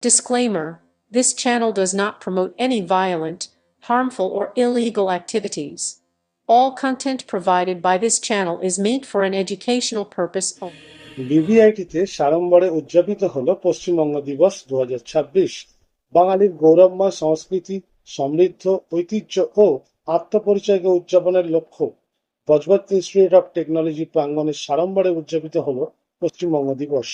Disclaimer: this channel does not promote any violent, harmful, or illegal activities. All content provided by this channel is meant for an educational purpose only. বিবিআইটিতে সাড়ম্বরে উদযাপিত হল পশ্চিমবঙ্গ দিবস 2026। বাঙালির গৌরবময় সংস্কৃতি, সমৃদ্ধ ঐতিহ্য ও আত্মপরিচয়কে উদযাপনের লক্ষ্য বজবজ ইনস্টিটিউট অফ টেকনোলজি প্রাঙ্গণে সাড়ম্বরে উদযাপিত হল পশ্চিমবঙ্গ দিবস।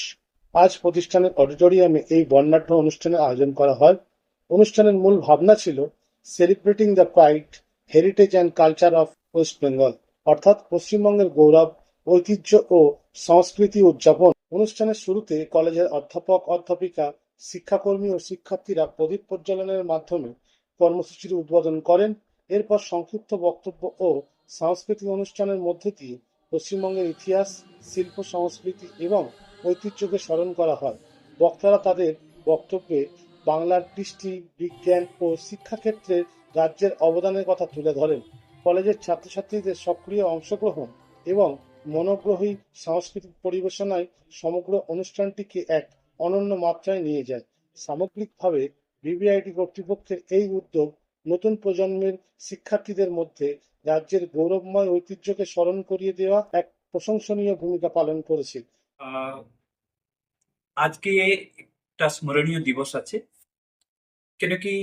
আজ প্রতিষ্ঠানের অডিটোরিয়ামে এই বর্ণাঢ্য অনুষ্ঠানের আয়োজন করা হয়। অনুষ্ঠানের মূল ভাবনা ছিল celebrating the pride, heritage and culture of West Bengal, অর্থাৎ পশ্চিমবঙ্গের গৌরব, ঐতিহ্য ও সংস্কৃতি উদযাপন। অনুষ্ঠানের শুরুতে কলেজের অধ্যাপক, অধ্যাপিকা, শিক্ষাকর্মী ও শিক্ষার্থীরা প্রদীপ প্রজ্বলনের মাধ্যমে কর্মসূচির উদ্বোধন করেন। এরপর সংক্ষিপ্ত বক্তব্য ও সাংস্কৃতিক অনুষ্ঠানের মধ্যে দিয়ে পশ্চিমবঙ্গের ইতিহাস, শিল্প, সংস্কৃতি এবং ঐতিহ্যকে স্মরণ করা হয়। বক্তারা তাদের বক্তব্যে বাংলার কৃষ্টি, বিজ্ঞান ও শিক্ষাক্ষেত্রে রাজ্যের অবদানের কথা তুলে ধরেন। কলেজের ছাত্রছাত্রীদের সক্রিয় অংশগ্রহণ এবং মনোগ্রাহী সাংস্কৃতিক পরিবেশনায় সমগ্র অনুষ্ঠানটিকে এক অনন্য মাত্রায় নিয়ে যায়। সামগ্রিকভাবে বিবিআইটি কর্তৃপক্ষের এই উদ্যোগ নতুন প্রজন্মের শিক্ষার্থীদের মধ্যে রাজ্যের গৌরবময় ঐতিহ্যকে স্মরণ করিয়ে দেওয়া এক প্রশংসনীয় ভূমিকা পালন করেছে। আজকে একটা স্মরণীয় দিবস আছে, কেন কি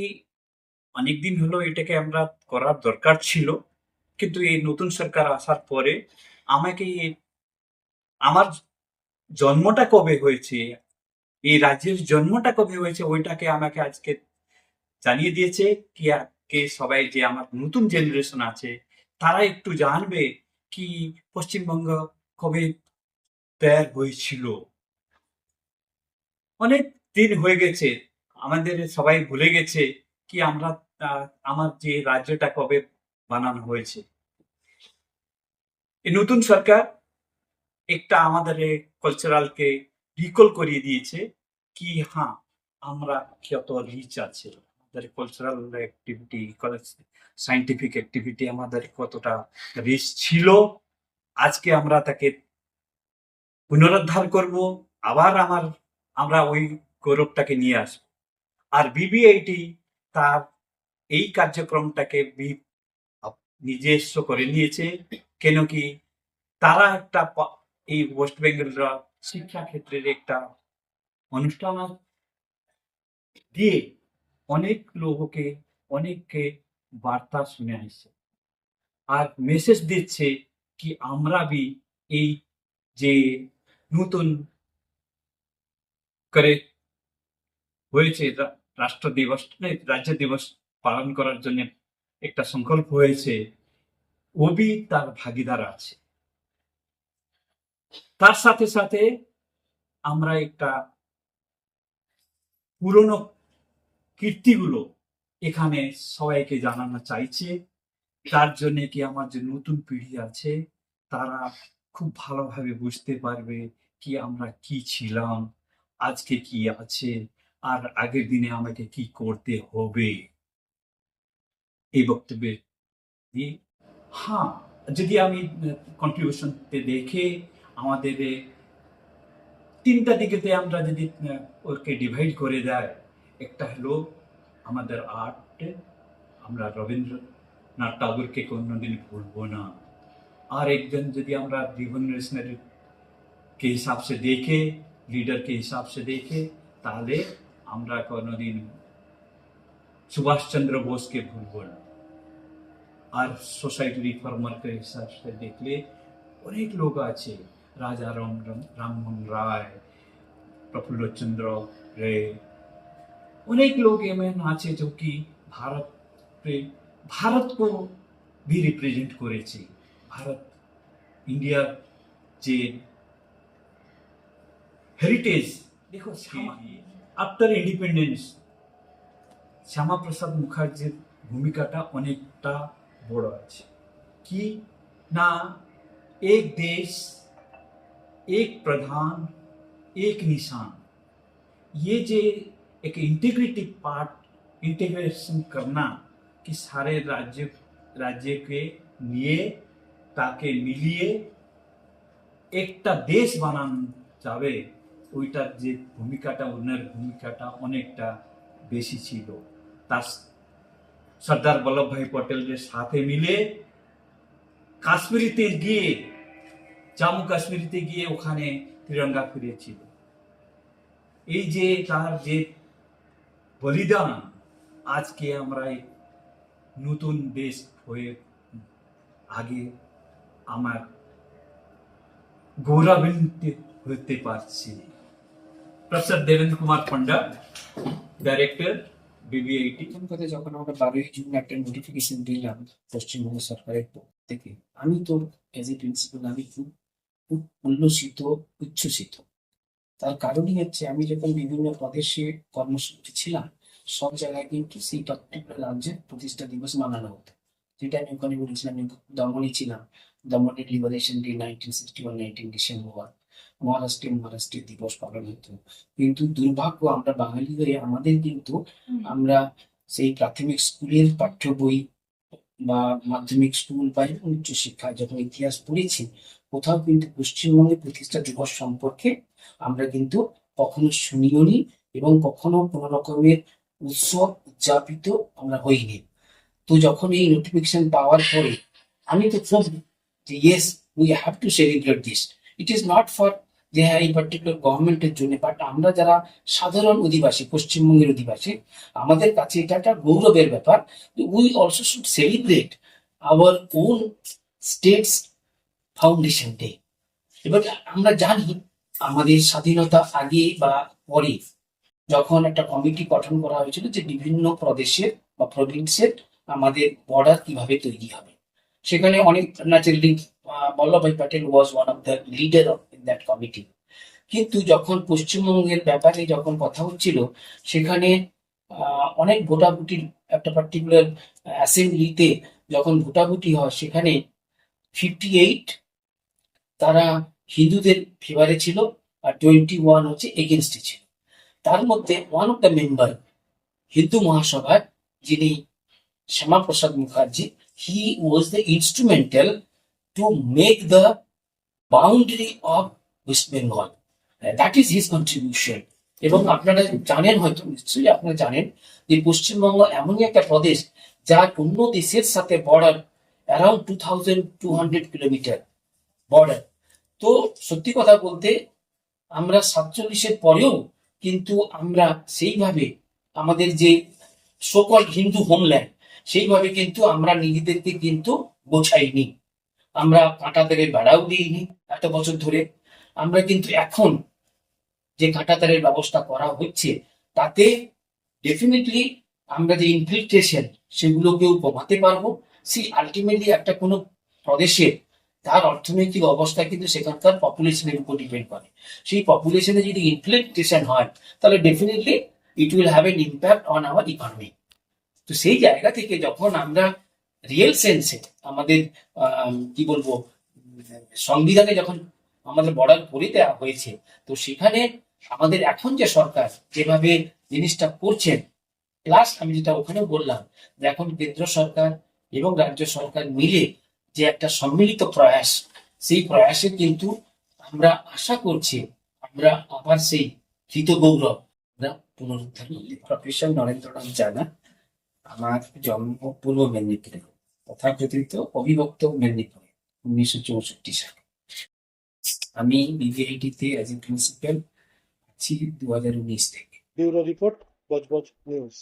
অনেকদিন হলো এটাকে আমরা করার দরকার ছিল, কিন্তু এই নতুন সরকার আসার পরে আমাকে আমার জন্মটা কবে হয়েছে, এই রাজ্যের জন্মটা কবে হয়েছে, ওইটাকে আমাকে আজকে জানিয়ে দিয়েছে। কি কে সবাই যে আমার নতুন জেনারেশন আছে তারা একটু জানবে কি পশ্চিমবঙ্গ কবে তৈরি হয়েছিল। অনেক দিন হয়ে গেছে, আমাদের সবাই ভুলে গেছে কি আমরা আমার যে রাজ্যটা কবে বানানো হয়েছে। এই নতুন সরকার একটা আমাদের কালচারালকে রিকল করিয়ে দিয়েছে কি হ্যাঁ আমরা কত রিচ আছে, আমাদের কালচারাল অ্যাক্টিভিটি, সায়েন্টিফিক অ্যাক্টিভিটি আমাদের কতটা রিচ ছিল। আজকে আমরা তাকে পুনরুদ্ধার করব, আবার আমরা ওই গৌরবটাকে নিয়ে আসব। আর বিবিআইটি তার এই কার্যক্রমটাকে নিজস্ব করে নিয়েছে, কেন কি তারা একটা এই ওয়েস্ট বেঙ্গলের শিক্ষা ক্ষেত্রের একটা অনুষ্ঠান দিয়ে অনেক লোককে অনেককে বার্তা শুনে আসছে আর মেসেজ দিচ্ছে কি আমরা বি এই যে নতুন করে হয়েছে রাষ্ট্র দিবস, রাজ্য দিবস পালন করার জন্য একটা সংকল্প হয়েছে, ওবি তার ভাগিদার আছে। তার সাথে সাথে আমরা একটা পুরনো কীর্তিগুলো এখানে সবাইকে জানানো চাইছে। তার জন্য কি আমার যে নতুন পিঢ়ি আছে তারা খুব ভালোভাবে বুঝতে পারবে কি আমরা কি ছিলাম, আজকে কি আছে, আর আগের দিনে আমাকে কি করতে হবে। এই বক্তব্যে হ্যাঁ, যদি আমি কন্ট্রিবিউশনতে দেখে আমাদের তিনটা দিকেতে আমরা যদি ওকে ডিভাইড করে দেয়, একটা হলো আমাদের আর্ট, আমরা রবীন্দ্রনাথ ঠাকুরকে কোনোদিন ভুলবো না। আর একজন যদি আমরা रिवोल्यूशनरी के हिसाब से देखे, लीडर के हिसाब से देखे, তাহলে আমরা কোনোদিন सुभाष चंद्र बोस के भूलबो ना। আর সোসাইটি রিফর্মার के हिसाब से देखले অনেক লোক আছে, राजा राममोहन राय, प्रफुल्ल चंद्र रे, अनेक लोग एमन আছে जो कि भारत को भी रिप्रेजेंट করেছে। भारत इंडिया যে হেরিটেজ দেখো, আফটার ইন্ডিপেন্ডেন্স শ্যামা প্রসাদ মুখার্জির ভূমিকাটা অনেকটা বড় আছে। কি না, एक देश, एक प्रधान, एक निशान, ये जे एक इंटीग्रेटिव पार्ट, इंटीग्रेशन करना कि सारे राज्य के लिए ताके मिलिए একটা দেশ বানানো যাবে, ওইটার যে ভূমিকাটা, ওনার ভূমিকাটা অনেকটা বেশি ছিল। তার সর্দার বল্লভভাই পটেলের সাথে মিলে কাশ্মীরিতে গিয়ে, জম্মু কাশ্মীরিতে গিয়ে ওখানে তিরঙ্গা ফিরেছিল। এই যে তার যে বলিদান, আজকে আমরা এই নতুন দেশ হয়ে আগে আমার গৌরবান্বিত হতে পারছি। প্রফেসর দেবেন্দ্র কুমার পান্ডা, ডাইরেক্টর, BBIT। প্রথম কথা, যখন আমরা 12ই জুন একটা নোটিফিকেশন দিলাম পশ্চিমবঙ্গ সরকারের পক্ষ থেকে, আমি তো এজ এ প্রিন্সিপাল আমি খুব খুব উল্লসিত, উচ্ছ্বসিত। তার কারণই হচ্ছে, আমি যখন বিভিন্ন প্রদেশে কর্মসূচি ছিলাম, সব জায়গায় কিন্তু সেই পার্টিকুলার রাজ্যের প্রতিষ্ঠা দিবস মানানো হতো। যেটা আমি ওখানে বলেছিলাম, আমি দমনে ছিলাম, দমনের লিবারেশন ডে 1961, 19 ডিসেম্বর। মহারাষ্ট্রের দিবস পালন হতো। কিন্তু দুর্ভাগ্য, আমরা বাঙালি হয়ে আমাদের কিন্তু আমরা সেই প্রাথমিক স্কুলের পাঠ্য বই বা মাধ্যমিক স্কুল বা উচ্চশিক্ষায় যখন ইতিহাস পড়েছি, কোথাও কিন্তু পশ্চিমবঙ্গের প্রতিষ্ঠা দিবস সম্পর্কে আমরা কিন্তু কখনো শুনিওনি এবং কখনো কোনো রকমের উৎসব উদযাপিত আমরা হইনি। তো যখন এই নোটিফিকেশন পাওয়ার পরে আমি তো খুব যে yes, we have to celebrate this. It is not for যে হ্যাঁ এই পার্টিকুলার গভর্নমেন্টের জন্য, বাট আমরা যারা সাধারণ অধিবাসী, পশ্চিমবঙ্গের অধিবাসী, আমাদের কাছে এটা একটা গৌরবের ব্যাপার। We also should celebrate our own states foundation day. এবার আমরা জানি আমাদের স্বাধীনতা আগে বা পরে যখন একটা কমিটি গঠন করা হয়েছিল যে বিভিন্ন প্রদেশের বা প্রভিন্সের আমাদের বর্ডার কিভাবে তৈরি হবে, সেখানে অনেক naturally Vallabhbhai Patel was one of the leader of that committee. কিন্তু যখন পশ্চিমবঙ্গের ব্যাপারে যখন কথা হচ্ছিল, সেখানে অনেক ভোটাভুটির একটা পার্টিকুলার অ্যাসেম্বলিতে যখন ভোটাভুটি হয়, সেখানে 58 তারা হিন্দুদের ফেভারে ছিল আর 21 হচ্ছে এগেনস্টে ছিল। তার মধ্যে one of the member Hindu মহাসভার, যিনি Shyamaprasad Mukherjee, he was the instrumental to make the boundary of West Bengal. That is his contribution. এবং আপনারা জানেন, হয়তো নিশ্চয়ই আপনারা জানেন, যে পশ্চিমবঙ্গ এমনই একটা প্রদেশ যার অন্য দেশের সাথে বর্ডার অ্যারাউন্ড 2200 কিলোমিটার বর্ডার। তো সত্যি কথা বলতে, আমরা 47-এর পরেও কিন্তু আমরা সেইভাবে আমাদের যে সকল হিন্দু হোমল্যান্ড, সেইভাবে কিন্তু আমরা নিজেদেরকে কিন্তু গোছাইনি। আমরা কাঁটা থেকে বেড়াও দিইনি এত বছর ধরে। আমরা কিন্তু এখন যে কাঁটাতারের ব্যবস্থা করা হচ্ছে, তাতে ডেফিনেটলি আমরা যে ইনফিল্ট্রেশন সেগুলোকেও কমাতে পারবো। সেই আলটিমেটলি একটা কোনো প্রদেশের তার অর্থনৈতিক অবস্থা কিন্তু সেখানকার পপুলেশনের উপর ডিপেন্ড করে। সেই পপুলেশনে যদি ইনফিল্ট্রেশন হয়, তাহলে definitely it will have an impact on our economy. তো সেই জায়গা থেকে যখন আমরা রিয়েল সেন্সে আমাদের কি বলবো, সংবিধানে যখন আমাদের বর্ডার করে দেওয়া হয়েছে, তো সেখানে আমাদের এখন যে সরকার যেভাবে জিনিসটা করছেন, প্লাস আমি যেটা ওখানেও বললাম, যে এখন কেন্দ্র সরকার এবং রাজ্য সরকার মিলে যে একটা সম্মিলিত প্রয়াস, সেই প্রয়াসে কিন্তু আমরা আশা করছি আমরা আবার সেই কৃত গৌরব আমরা পুনরুদ্ধার করতে। প্রফেসর নরেন্দ্রনাথ জানা, আমার জন্ম পূর্ব মেদিনীপুরে, তথাকথিত অবিভক্ত মেদিনীপুরে 1964 সালে। আমি BBIT-তে অ্যাজ এ প্রিন্সিপাল আছি 2019 থেকে। Bureau report, Budge Budge news.